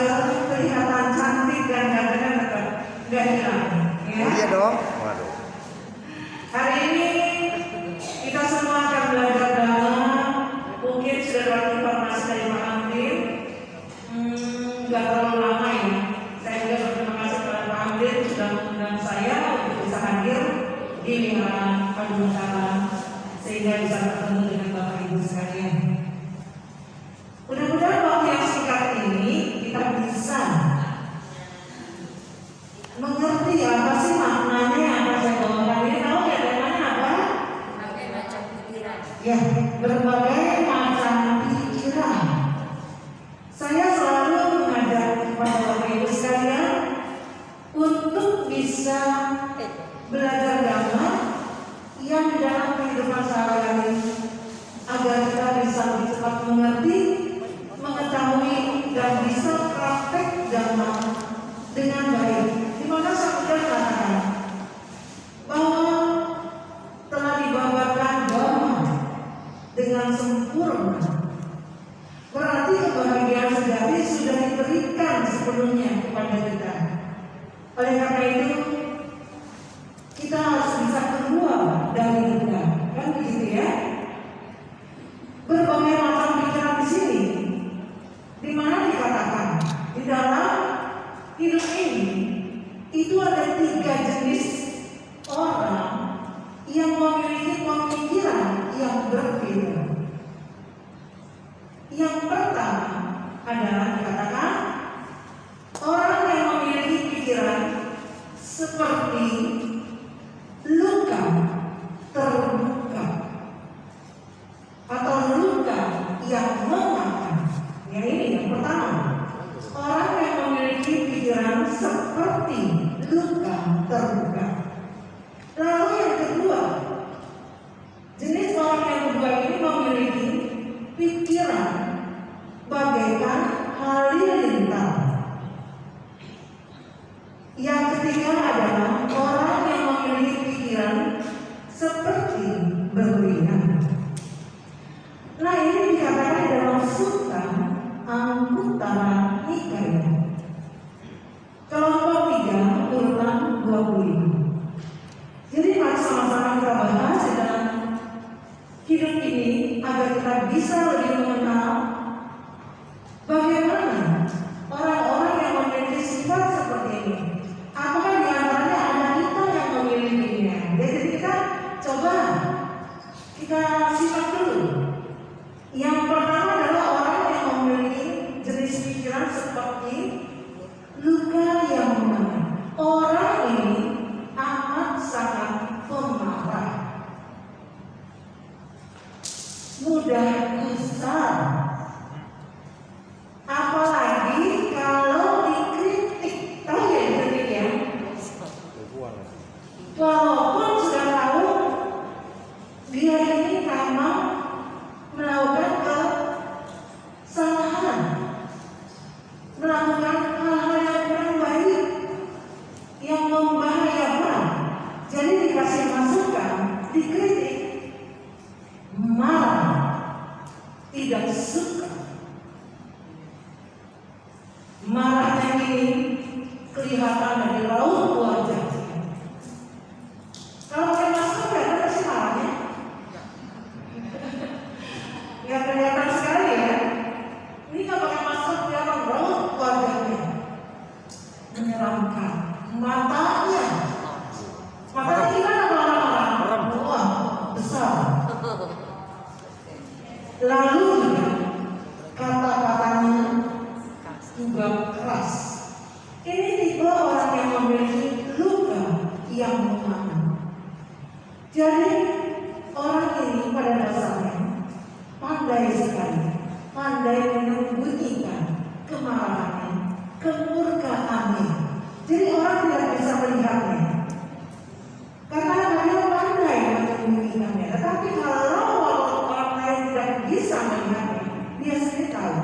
kelihatan cantik dan ganteng tetap nggak hilang. Ya? Oh, iya dong. Waduh. Hari ini kita semua akan belajar dalam, mungkin sudah dapat informasi dari Pak Amdir, nggak terlalu lama ya. Saya juga berterima kasih kepada Pak Amdir sudah mengundang saya untuk bisa hadir di Wihara Padunutara sehingga bisa bertemu dengan Bapak Ibu sekalian. Mudah-mudahan waktu yang singkat ini kita bisa mengerti apa sih maknanya yang akan saya bawakan ini. Tahu ya temanya apa? Berbagai macam pikiran. Ya, berbagai macam pikiran. Saya selalu mengajak kepada Bapak Ibu sekalian untuk bisa belajar agama yang di dalam kehidupan sehari-hari agar kita bisa lebih cepat mengerti, mengetahui dan bisa praktek agama dengan baik. Di mana saya sudah katakan bahwa telah dibabarkan agama dengan sempurna. Berarti kebahagiaan sejati sudah diberikan sepenuhnya kepada kita. Oleh karena itu kita harus bisa keluar dari duka, kan begitu ya? Berbagai macam pikiran di sini, di mana dikatakan di dalam hidup ini itu ada 3 jenis orang yang memiliki pemikiran yang berbeda. Yang pertama adalah dikatakan orang yang memiliki pikiran seperti luka terbuka atau luka yang memakan. Ya, ini yang pertama. Orang yang memiliki pikiran seperti luka terbuka. Lalu yang kedua, jenis orang yang kedua ini memiliki pikiran bagaikan halilintar. Yang ketiga adalah orang yang memiliki pikiran seperti berlian. Nah, ini dikatakan di dalam Sutta Anguttara Nikaya kelompok 3 urutan 25. Jadi mari sama-sama kita bahas di dalam hidup ini agar kita bisa lebih mengenal bagaimana orang-orang yang memiliki sifat seperti ini. Apakah di antaranya ada kita yang memilikinya? Jadi kita coba kita simak dulu. Yang pertama adalah orang yang memiliki jenis pikiran seperti luka yang menganga. Orang ini amat sangat pemarah, mudah kesal, apalagi kalau dikritik. Tahu ya dikritik ya? Walaupun sudah tahu dia ini memang melakukan kesalahan, melakukan hal-hal yang kurang baik, yang membahayakan, jadi dikasih masukan, dikritik, marah, tidak suka. Marahnya ini kelihatan dari raut wajahnya. Kalau pakai masker nggak ada sih marahnya, nggak kelihatan sekali ya. Ini nggak pakai masker kelihatan raut wajahnya, menyeramkan. Matanya gimana orang-orang? Wah, besar. Lalu kata-katanya juga keras. Ini tipe orang yang memiliki luka yang menganga. Jadi orang ini pada dasarnya pandai sekali, pandai menyembunyikan kemarahannya, kemurkaannya. Jadi orang tidak bisa melihatnya karena dia pandai menyembunyikannya. Tetapi kalau orang lain tidak bisa melihatnya, dia sendiri tahu.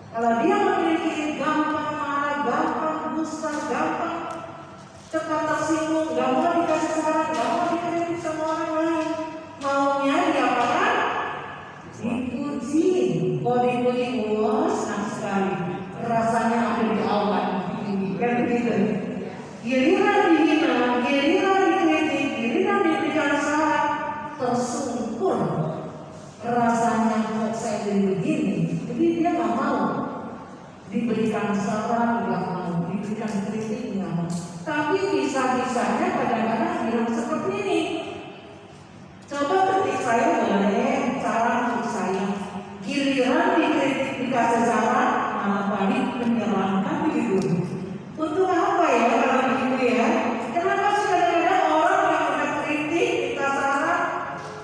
Kalau dia memiliki gampang marah, gampang gusar, gampang cepat tersinggung, gak mau dikasih saran, gak mau dikritik sama orang lain, maunya diapakan? Dipuji. Oh, dipuji, wah senang sekali. Rasanya ada diberikan saran nggak mau, diberikan kritik nggak mau. Tapi bisa-bisanya kadang-kadang bilang seperti ini. Coba ketik saya boleh saran untuk saya. Giliran dikritik dikasih saran malah balik menyerangkan begitu. Untuk apa ya kalau begitu ya? Kenapa sih kadang-kadang orang yang udah kritik, minta saran,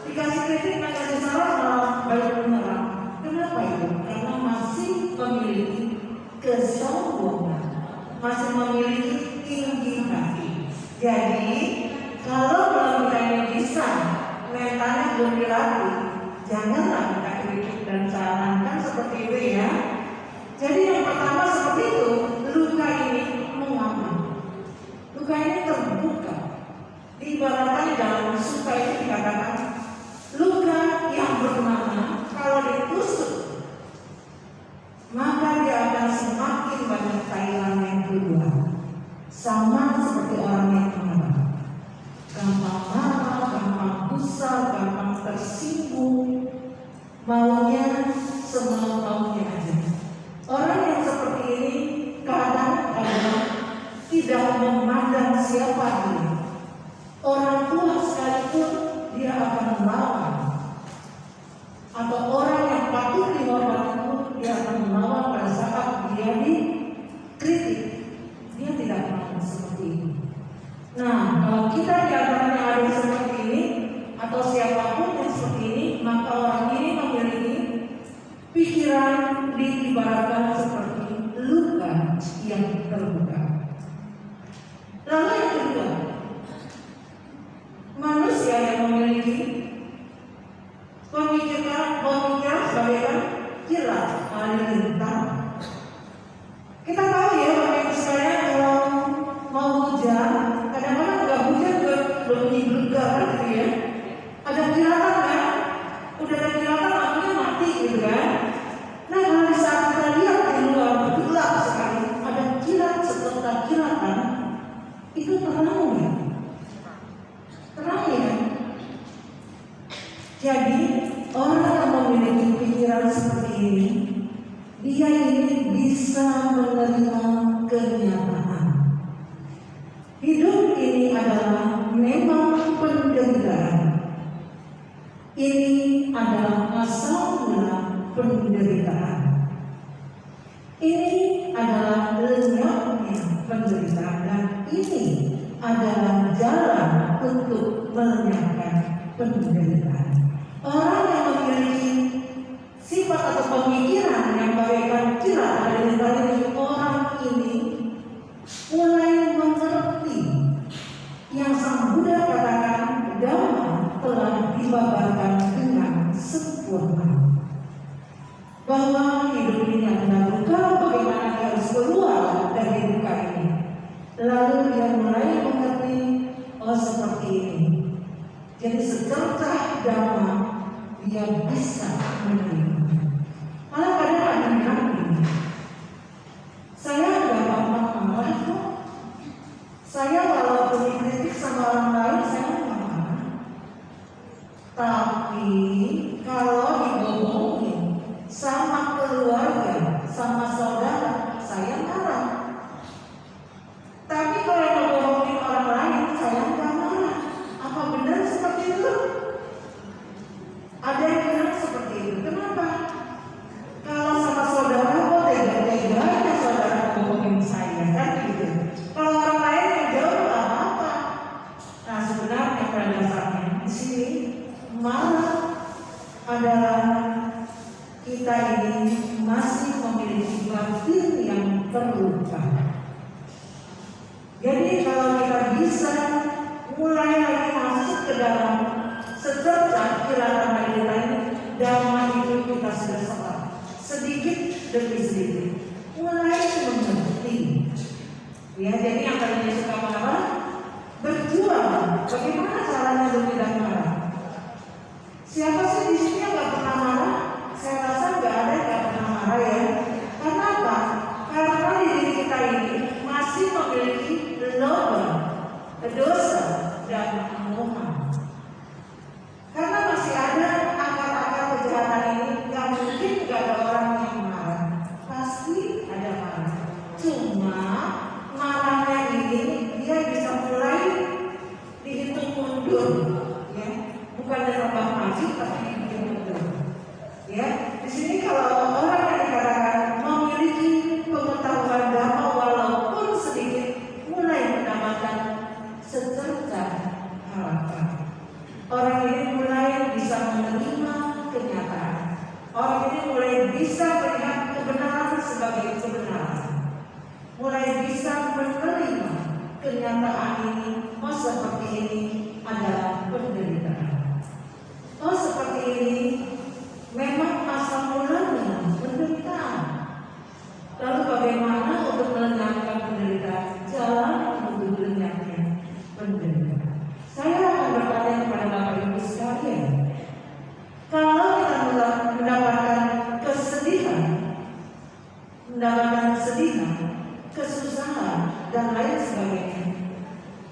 dikasih kritik, dikasih saran malah balik menyerang? Kenapa itu? Karena masih memiliki kesombongan, masih memiliki tinggi hati. Jadi kalau belum bisa, mentalnya belum dilatih, janganlah kita kritik dan sarankan seperti itu ya. Jadi yang pertama seperti itu, luka ini mengaman. Luka ini terbuka. Diibaratkan dalam suka itu dikatakan luka yang bernama kalau ditusuk maka dia akan semakin banyak cairan yang keluar. Sama seperti orang yang marah. Gampang marah, gampang gusar, gampang tersinggung, maunya semau-maunya aja. Orang yang seperti ini kadang-kadang tidak memandang siapa dia. Orang tua sekalipun dia akan melawan. Atau orang yang patut dihormati pun dia akan melawan pada saat dia dikritik. Dia tidak mau seperti ini. Nah, kalau kita di antaranya ada seperti ini atau siapapun yang seperti ini, maka orang ini memiliki pikiran diibaratkan seperti luka yang terbuka. Lalu yang kedua, manusia yang memiliki pemikiran bagaikan kilat halilintar. Kita tahu ya Bapak Ibu sekalian, kalau mau hujan, kadang-kadang nggak hujan berbunyi gelegar gitu ya. Ada kilatan kan? Udah ada kilatan lampunya mati gitu kan? Nah kalau di saat kita lihat di luar gelap sekali, ada kilat seperti kilatan, itu terang ya? Terang ya? Jadi orang yang memiliki pikiran seperti ini, dia ini bisa menerima kenyataan. Hidup ini adalah memang penderitaan. Ini adalah asal mula penderitaan. Ini adalah lenyapnya penderitaan dan ini adalah jalan untuk melenyapkan penderitaan. Orang yang memiliki sifat atau pemikiran yang bagaikan kilat halilintar ini, orang ini mulai mengerti yang Sang Buddha katakan Dhamma telah dibabarkan dengan sempurna. Bahwa hidup ini adalah luka, bagaimana dia harus keluar dari luka ini. Lalu dia mulai mengerti, oh seperti ini. Jadi secercah Dhamma dia bisa menerima. Malah kadang ada bilang begini, saya nggak gampang marah kok. Saya walaupun dikritik sama orang lain, saya nggak marah. Tapi kalau dibohongin sama keluarga, sama saudara, saya marah. Tapi kalau yang ngebohongin orang lain, saya nggak marah. Apa benar seperti itu? Ada yang bilang seperti itu. Kenapa? Kalau sama saudara kok tega-teganya saudara ngomongin saya kan gitu. Kalau orang lain yang jauh nggak apa-apa. Nah sebenarnya pada dasarnya di sini marah adalah kita ini masih memiliki batin yang terluka. Jadi kalau kita bisa mulai lagi masuk ke dalam secercah kilatan halilintar ini, Dhamma itu kita sudah serap sedikit demi sedikit mulai mengerti. Ya, jadi yang tadinya suka marah berjuang bagaimana caranya untuk tidak marah. Siapa sih di sini yang nggak pernah marah? Saya rasa nggak ada yang nggak pernah marah ya. Karena apa? Karena diri kita ini masih memiliki lobang, dosa dan moha. Karena masih ada akar-akar kejahatan ini, nggak mungkin nggak ada orang yang marah. Pasti ada Cuma marahnya ini dia bisa mulai dihitung mundur, ya, bukan tambah maju tapi dihitung mundur. Ya, di sini kalau orang yang dikatakan memiliki pengetahuan dhamma walaupun sedikit, mulai mendapatkan secerca harapan. Orang ini mulai bisa menerima kenyataan. Orang ini mulai bisa melihat kebenaran sebagai kebenaran. Mulai bisa menerima kenyataan ini. Oh, seperti ini adalah penderitaan. Oh, seperti ini memang asal mulanya penderitaan. Lalu bagaimana untuk melenyapkan penderitaan? Jalan menuju lenyapnya penderitaan. Saya akan bertanya kepada Bapak Ibu sekalian, kalau kita mendapatkan kesedihan, kesusahan, dan lain sebagainya,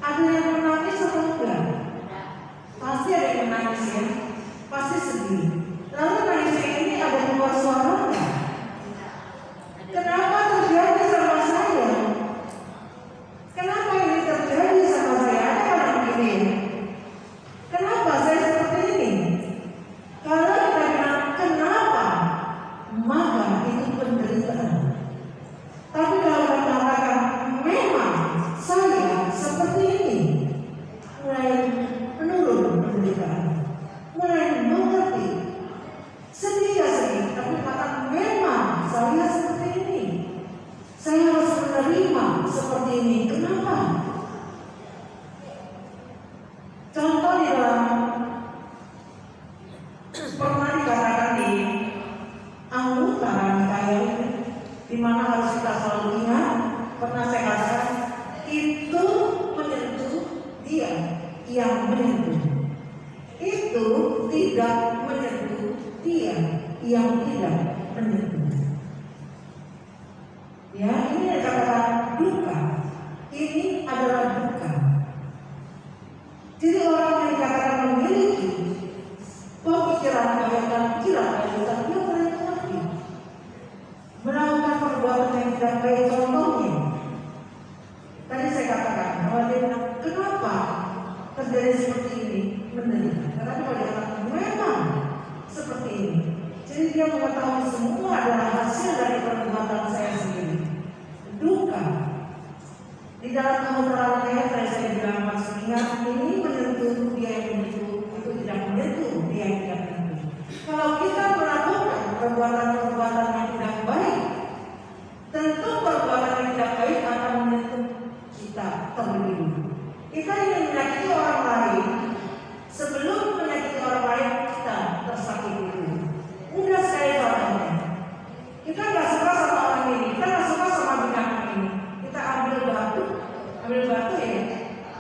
ada yang menangis atau enggak? Pasti ada yang menangis, ya, pasti sedih. Lalu nangisnya ini ada keluar suara enggak? Kenapa terjadi sama saya? Kenapa ini terjadi sama saya? Ada orang begini. Kenapa saya seperti ini? Kalau kita bilang kenapa, maka itu penderitaan. Tapi kalau kita katakan memang saya seperti ini, mulai menurun penderitaan, mulai mengerti. Sedih ya sedih, tapi kata memang saya seperti ini. Saya harus menerima seperti ini. Kenapa? Contoh di dalam pernah dikatakan di anggota Nikaya ini, di mana harus kita selalu ingat, pernah saya katakan itu menyentuh dia yang menyentuh. Itu tidak menyentuh dia yang tidak menyentuh. Ya, ini adalah duka. Ini adalah duka. Jadi orang yang dikatakan memiliki pemikiran kebaikan, dia boleh mengerti, melakukan perbuatan yang tidak baik. Contohnya, tadi saya katakan bahwa dia bilang, kenapa terjadi seperti ini? Menderita. Karena kalau dia katakan memang seperti ini. Jadi dia mengetahui semua adalah hasil dari perbuatan saya sendiri. Duka. Di dalam kebenaran saya bilang pas ingat ini menyentuh dia yang menyentuh, itu tidak menyentuh dia yang tidak menyentuh. Kalau kita melakukan perbuatan-perbuatan yang tidak baik, tentu perbuatan yang tidak baik akan menyentuh kita terlebih dulu. Kita ingin menyakiti orang lain, sebelum menyakiti orang lain kita tersakiti dulu. Mudah sekali contohnya. Kita nggak suka sama orang ini, kita nggak suka sama binatang ini. Kita ambil batu ya,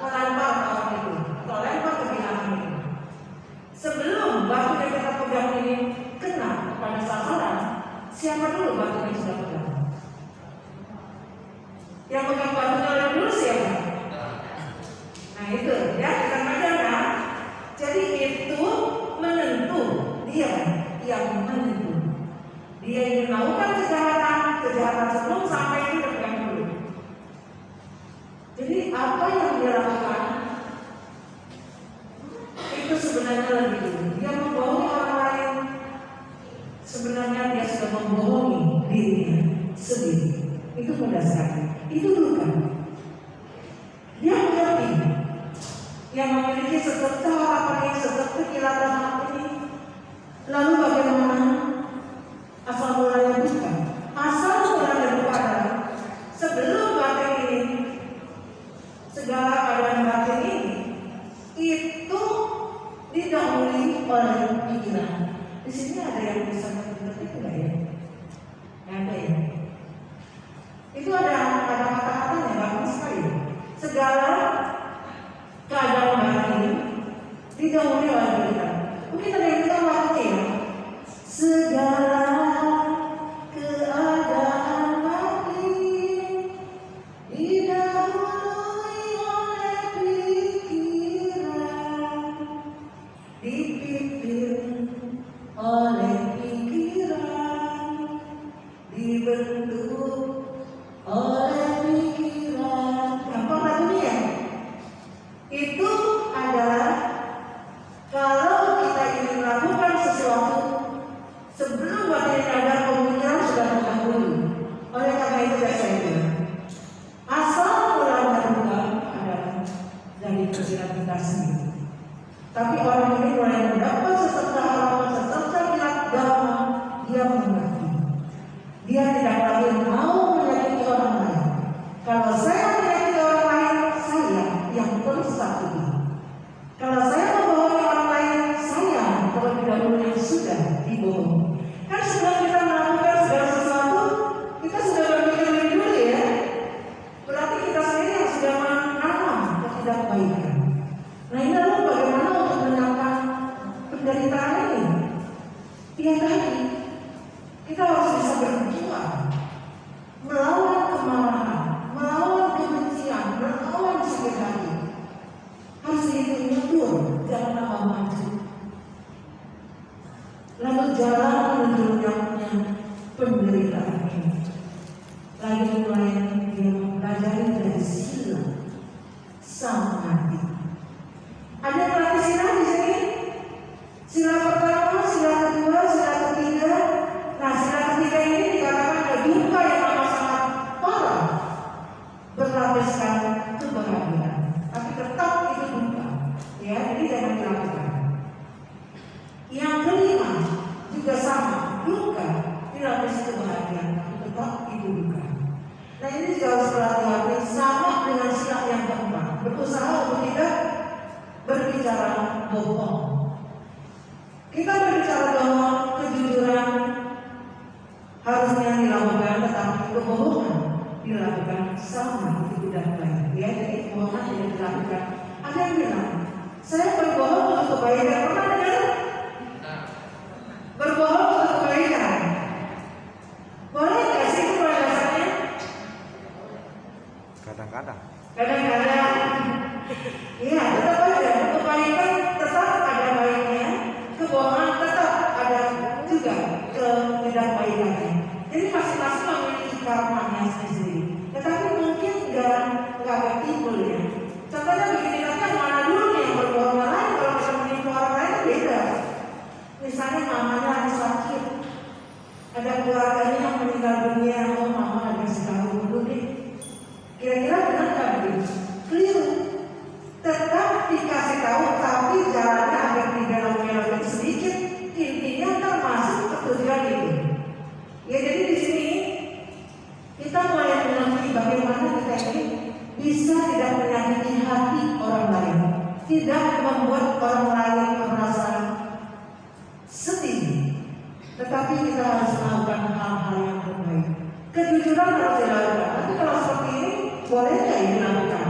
melempar ke orang itu, atau lempar ke binatang ini. Sebelum batu yang kita pegang ini kena pada sasaran, siapa dulu batu yang sudah pegang? Yang pegang batunya dulu siapa? Nah itu, ya kita pegang kan? Jadi itu menentu dia yang menentu. Dia ingin melakukan kejahatan sebelum sampai itu terpegang dulu. Jadi apa yang dia lakukan itu sebenarnya lebih dulu. Dia membohongi orang lain. Sebenarnya dia sudah membohongi dirinya sendiri. Itu mudah sekali. Itu duka. Dia mengerti. Yang memiliki secerca harapan, secerca kilatan hati. Lalu bagaimana? Asal mulanya duka. Asal mulanya duka adalah sebelum batin ini, segala keadaan batin ini itu didahului oleh pikiran. Di sini ada yang bisa mengerti enggak ya? Ada ya. Itu ada kata-katanya bagus sekali. Segala keadaan batin didahului oleh pikiran. Mungkin ada yang kita waktu ya. Segala keadaan batin didahului oleh pikiran, dipimpin oleh pikiran, dibentuk oleh melayani, dia mempelajari dari sila sang nabi. Ada yang melatih sila di sini? Sila pertama, sila kedua, sila ketiga. Nah, sila ketiga ini dikatakan ada duka yang amat sangat parah, berlapiskan kebahagiaan. Tapi tetap itu duka, ya, jadi jangan dilakukan. Yang kelima juga sama, duka dilapis kebahagiaan, tapi tetap itu duka. Nah, ini juga harus berhati-hati, sama dengan sila yang keempat, berusaha untuk tidak berbicara bohong. Kita berbicara bohong, kejujuran harusnya dilakukan, tetapi kebohongan dilakukan sama, itu tidak baik. Ya, jadi kebohongan tidak dilakukan. Ada yang bilang, saya berbohong untuk kebaikan. Pernah dengar? Berbohong untuk kebaikan. Boleh nggak sih itu dasarnya? Kadang-kadang. Kadang-kadang. Iya, tetap aja. Kebaikan tetap ada baiknya. Kebohongan tetap ada juga ketidakbaikannya. Jadi masing-masing memiliki karmanya sendiri. Tetapi mungkin nggak timbul ya. Contohnya begini, nanti yang mana dulu nih yang berbohong lain, kalau bisa menipu orang lain beda. Misalnya mamanya lagi sakit, ada keluarganya yang meninggal dunia, oh mama lagi setahun dulu nih. Kira-kira benar nggak begitu? Keliru. Tetap dikasih tahu, tapi jalannya agak dibelok-belokin sedikit. Intinya termasuk ketujuan itu. Ya, jadi di sini kita mulai mengerti bagaimana kita ini bisa tidak menyakiti hati orang lain, tidak membuat orang lain merasa sedih, tetapi kita harus melakukan hal-hal yang terbaik. Kejujuran harus dilakukan. Tapi kalau seperti ini, boleh nggak ini dilakukan?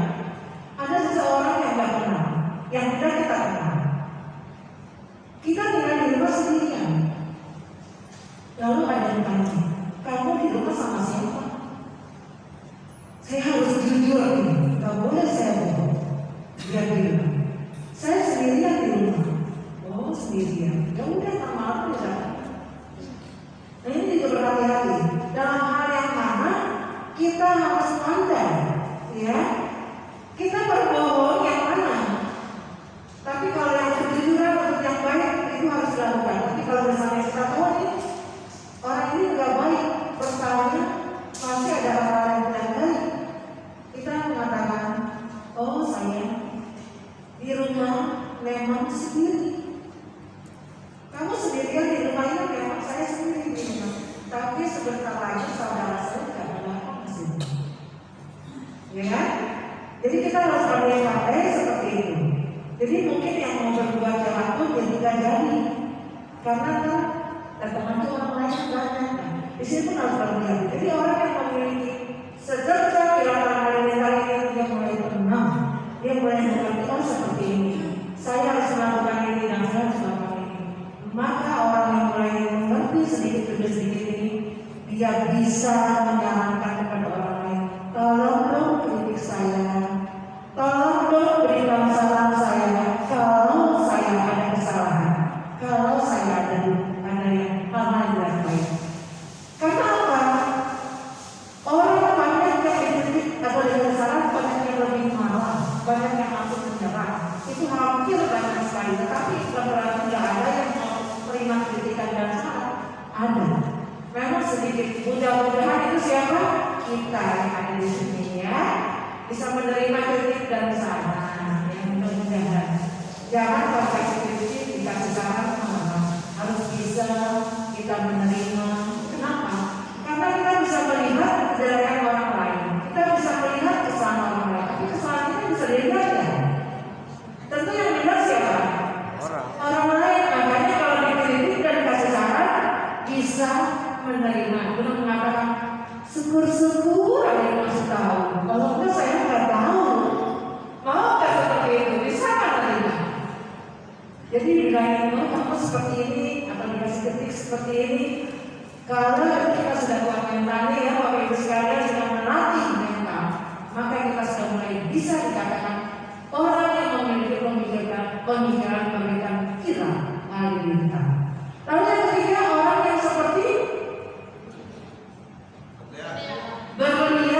Ada seseorang yang tidak kenal, yang tidak kita kenal. Kita tinggal di rumah sendirian. Lalu ada yang tanya, kamu di rumah sama siapa? Saya harus jujur ini, nggak boleh saya bohong. Dia bilang, saya sendirian di rumah. Oh, sendirian. Ya udah, sama aku ya. Nah, ini juga berhati-hati. Dalam hal yang mana kita harus pandai, ya. Kita berbohong yang mana? Tapi kalau yang kejujuran untuk yang baik itu harus dilakukan. Tapi kalau misalnya kita tahu nih, orang ini nggak baik, persoalannya pasti ada hal-hal yang tidak baik. Kita mengatakan, oh saya di rumah memang sendiri. Kamu sendirian di rumah ini, memang saya sendiri di rumah. Tapi sebentar lagi saudara saya tidak datang ke sini. Ya kan? Jadi kita harus pandai-pandai seperti itu. Jadi mungkin yang mau berbuat jalan pun jadi tidak jadi. Karena kan teman-teman itu orang lain banyak. Di sini pun harus berhati-hati. Jadi orang yang memiliki sejak orang lain dia mulai tenang. Dia mulai mengerti, oh seperti ini. Saya harus melakukan ini dan saya harus melakukan ini. Maka orang yang mulai mengerti sedikit demi sedikit ini, dia bisa menyarankan kepada orang lain. Tolong dong kritik saya. Tolong dong berikan saran saya kalau saya ada kesalahan. Kalau saya ada yang hal-hal yang baik. Karena apa? Orang banyak yang dikritik atau dengan saran, banyak yang lebih marah, banyak yang langsung menyerah. Itu hampir banyak sekali. Tetapi berarti tidak ada yang mau terima kritikan dan saran. Ada. Memang sedikit. Mudah-mudahan itu siapa? Kita yang ada di sini ya. Bisa menerima kritik dan saran. Yang mudah-mudahan. Jangan pakai kritik dikasih saran harus bisa kita menerima. Kenapa? Karena kita bisa melihat kejelekan orang lain, kita bisa melihat kesalahan orang lain, tapi kesalahan kita bisa dilihat ya. Tentu yang melihat siapa? Orang lain. Makanya kalau dikritik dan dikasih saran bisa menerima. Belum mengatakan syukur-syukur ada yang masih tahu. Kalau enggak saya nggak tahu. Mau nggak seperti itu? Bisa nggak menerima? Jadi bilangin, oh kamu seperti ini atau dikasih kritik seperti ini. Kalau kita sudah kuat mentalnya ya, Bapak Ibu sekalian sudah melatih mental, maka kita sudah mulai bisa dikatakan orang yang memiliki pemikiran kira halilintar. Lalu yang ketiga, orang yang seperti berlian.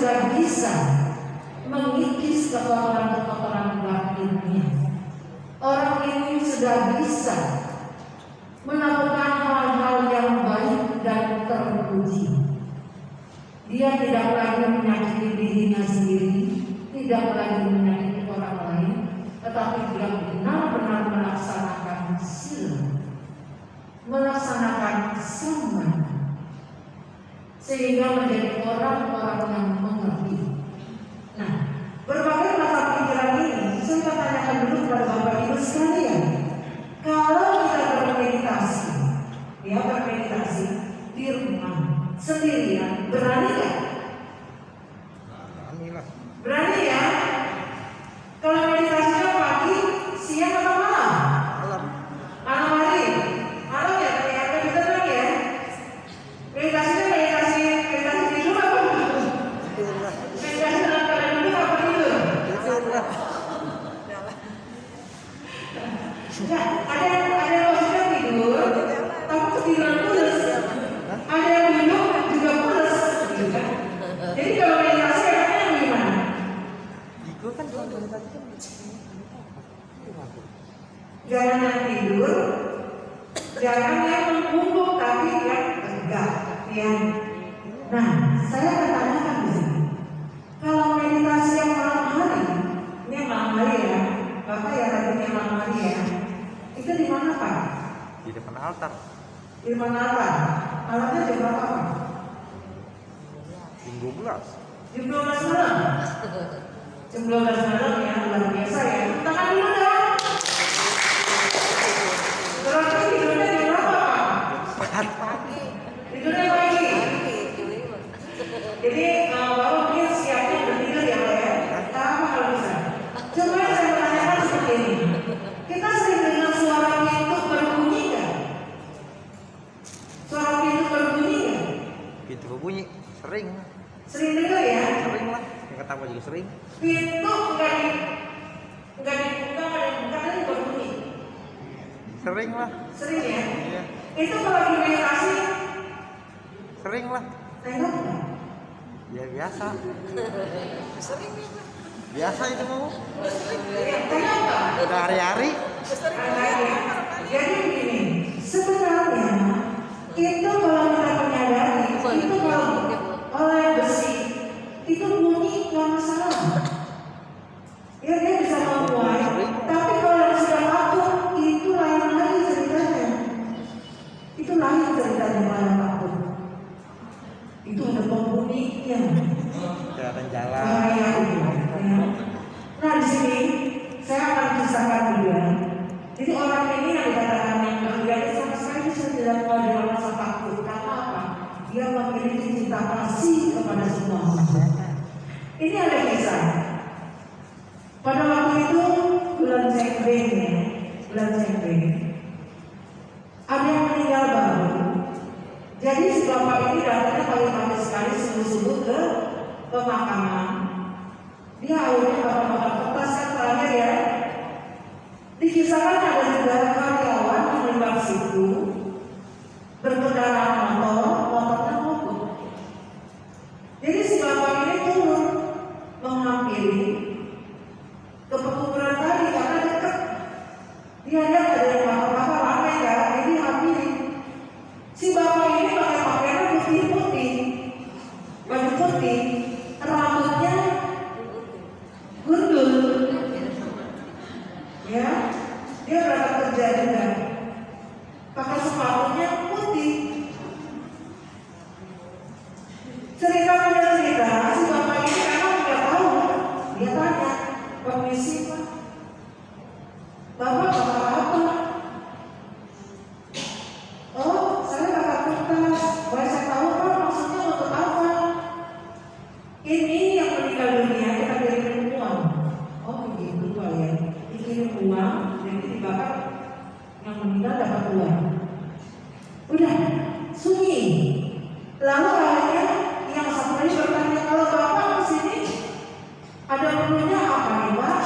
sudah bisa mengikis kekotoran-kekotoran batinnya. Orang ini sudah bisa melakukan hal-hal yang baik dan terpuji. Dia tidak lagi menyakiti dirinya sendiri, tidak lagi menyakiti orang lain, tetapi dia benar-benar melaksanakan sila, melaksanakan saman, sehingga menjadi orang-orang yang mengerti. Nah, berbagai macam pikiran ini saya tanyakan dulu kepada Bapak Ibu sekalian. Kalau kita bermeditasi, di rumah sendirian, berani nggak? Berani ya? Kalau meditasinya pagi, siang atau malam? Malam hari. Malam ya, kayak kita lagi ya. Meditasinya meditasi tidur apa? Meditasi dalam keadaan duduk apa tidur? Ya, ada yang maksudnya tidur, tapi ketiduran pulas. Ada yang duduk juga pulas, gitu kan? Jadi kalau meditasi enaknya yang gimana? Jangan yang tidur, jangan yang membungkuk, tapi yang tegak, ya. Nah, saya akan tanyakan di sini. Kalau meditasi yang malam hari, ini yang malam hari ya, Bapak ya tadi yang malam hari ya, itu di mana Pak? Di depan altar. Di depan altar. Alatnya jam berapa Pak? Jam 12. Jam 12 malam. Jam 12 malam ya, luar biasa ya. Tangan dulu dong. Berarti tidurnya jam berapa Pak? Pagi. Tidurnya pagi. Jadi Bapak mungkin siapnya bertidur ya Pak ya. Apa kalau bisa? Coba saya bertanyakan seperti ini. Kita sering dengar suara pintu berbunyi nggak? Suara pintu berbunyi nggak? Pintu berbunyi, sering. Sering dengar ya? Sering lah. Yang ketawa juga sering. Pintu nggak dibuka, kadang berbunyi. Sering lah. Sering ya? Iya. Itu kalau lagi meditasi, Sering lah. tengok nggak? Ya biasa. Sering juga. Biasa itu mau. Tengok nggak? Udah hari-hari. Jadi begini, sebenarnya itu kalau kita menyadari, itu kalau oleh besi, itu bunyi nggak masalah. Ya dia bisa memuai, tapi kalau yang sudah takut, itu lain lagi ceritanya. Itu lain ceritanya malah takut. Itu ada pembunyinya. Kelihatan jalan. Bahaya itu. Ya. Nah di sini saya akan kisahkan juga. Jadi orang ini yang dikatakan yang kemudian sama sekali bisa tidak ada rasa takut. Karena apa? Dia memiliki cinta kasih kepada semua orang. Ini ada kisah. Pada waktu itu bulan Cengkring ya, bulan Cengkring. Ada yang meninggal baru. Jadi si bapak ini datangnya pagi-pagi sekali subuh-subuh ke pemakaman. Dia akhirnya bakal kertas kan terakhir ya. Dikisahkan ada 3 karyawan yang lewat situ berkendaraan motornya mogok. Jadi si bapak ini turun menghampiri ke pekuburan tadi karena dekat. Dia lihat ada yang bakar-bakar ramai kan, jadi hampiri. Si bapak ini pakai pakaian putih-putih, baju putih, rambutnya gundul. Ya, dia berangkat kerja juga. Pakai sepatunya putih. Cerita si bapak ini karena tidak tahu. Dia tanya, permisi Pak, Bapak bakal apa? Oh, saya bakal kertas. Boleh saya tahu Pak maksudnya untuk apa? Ini yang meninggal dunia kita kirim uang. Oh begitu Pak ya. Dikirim uang, jadi dibakar yang meninggal dapat uang. Udah, sunyi. Lalu akhirnya yang satu lagi bertanya, kalau Bapak kesini ada perlunya apa nih Pak?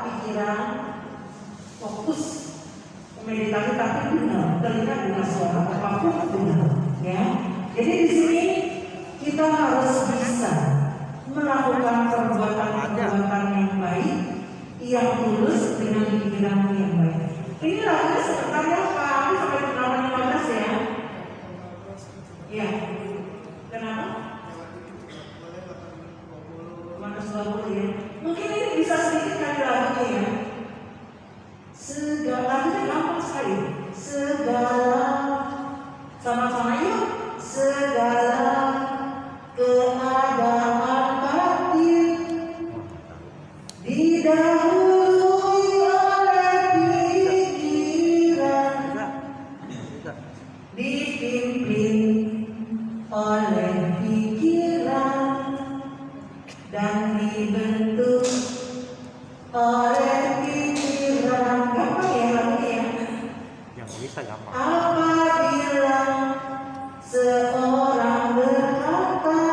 pikiran, fokus meditasi tapi benar, telinga dengar suara apapun benar, ya. Jadi di sini kita harus bisa melakukan perbuatan-perbuatan yang baik, yang tulus dengan pikiran yang baik. Ini lagunya sebenarnya kami sampai kenapa 15 ya? Ya. Kenapa? 20 ya. Mungkin ini bisa sedikit kali lagunya ya. Segala itu gampang sekali. Segala sama-sama yuk. Segala keadaan batin didahului oleh pikiran, dipimpin oleh pikiran dan dibentuk oleh pikiran. Gampang ya lagunya ya. Yang bisa gampang. Apabila seorang berkata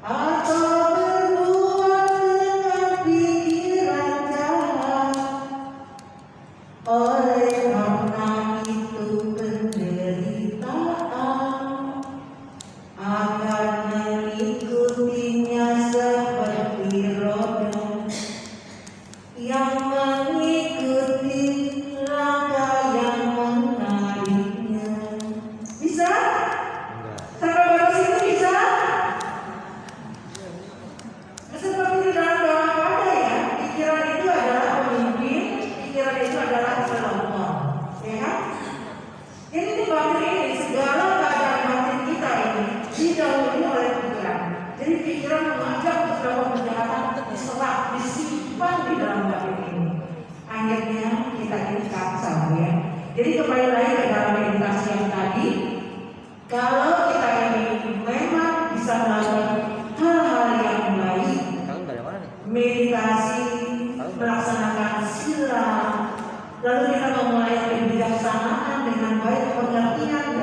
atau berbuat dengan pikiran jahat, oleh karena itu penderitaan akan mengikutinya seperti roda yang mengikuti langkah yang menariknya. Bisa? Enggak. Sampai batas itu bisa? Seperti di dalam doa pada ya, pikiran itu adalah pemimpin, pikiran itu adalah pelopor, ya kan? Jadi di batin ini segala keadaan batin kita ini didahului oleh pikiran. Jadi pikiran mengajak untuk melakukan kejahatan diserap, disimpan di dalam batin ini. Akhirnya kita ini kacau ya. Jadi kembali lagi ke dalam meditasi yang tadi, kalau kita ini memang bisa melakukan hal-hal yang baik, Kamu dari mana nih? meditasi, melaksanakan sila, lalu kita memulai kebijaksanaan dengan baik, pengertian